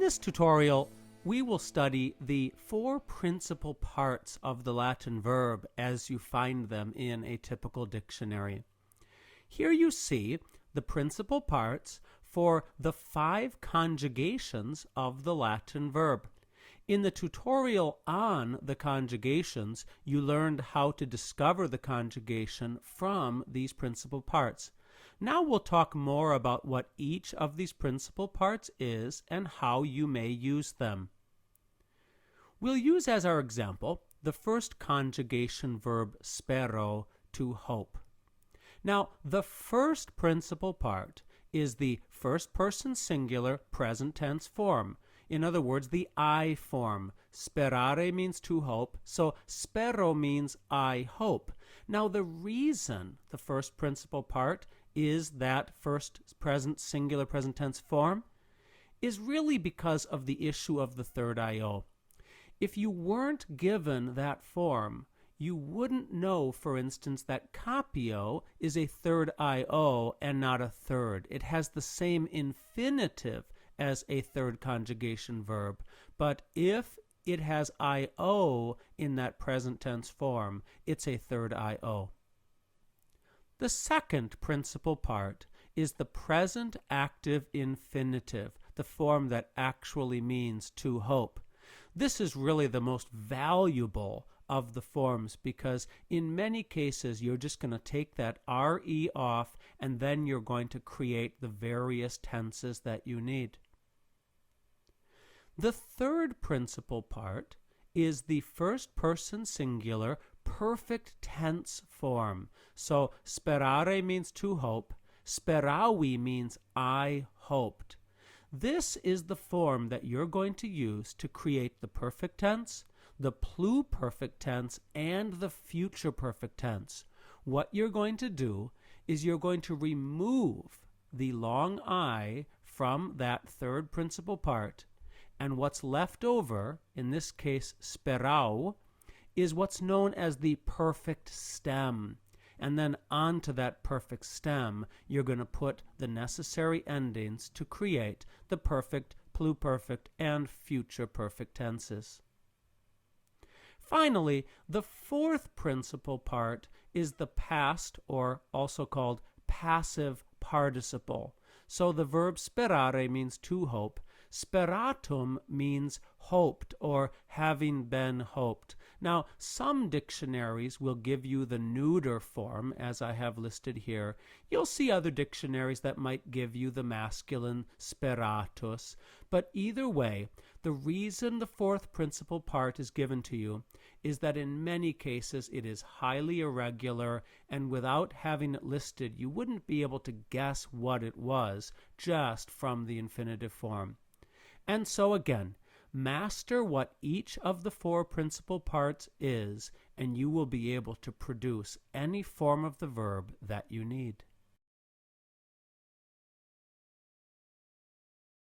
this tutorial, we will study the four principal parts of the Latin verb as you find them in a typical dictionary. Here you see the principal parts for the 5 conjugations of the Latin verb. In the tutorial on the conjugations, you learned how to discover the conjugation from these principal parts. Now we'll talk more about what each of these principal parts is and how you may use them. We'll use as our example the first conjugation verb spero, to hope. Now, the first principal part is the first person singular present tense form. In other words, the I form. Sperare means to hope, so spero means I hope. Now, the reason the first principal part is that first present singular present tense form is really because of the issue of the third IO. If you weren't given that form, you wouldn't know, for instance, that capio is a third IO and not a third. It has the same infinitive as a third conjugation verb, but if it has IO in that present tense form, it's a third IO. The second principal part is the present active infinitive, the form that actually means to hope. This is really the most valuable of the forms because in many cases you're just going to take that RE off and then you're going to create the various tenses that you need. The third principal part is the first person singular perfect tense form. So sperare means to hope, speravi means I hoped. This is the form that you're going to use to create the perfect tense, the pluperfect tense, and the future perfect tense. What you're going to do is you're going to remove the long I from that third principal part, and what's left over, in this case sperau, is what's known as the perfect stem. And then onto that perfect stem, you're going to put the necessary endings to create the perfect, pluperfect, and future perfect tenses. Finally, the fourth principal part is the past, or also called passive participle. So the verb sperare means to hope. Speratum means hoped or having been hoped. Now, some dictionaries will give you the neuter form, as I have listed here. You'll see other dictionaries that might give you the masculine speratus. But either way, the reason the fourth principal part is given to you is that in many cases it is highly irregular, and without having it listed, you wouldn't be able to guess what it was just from the infinitive form. And so again, master what each of the four principal parts is, and you will be able to produce any form of the verb that you need.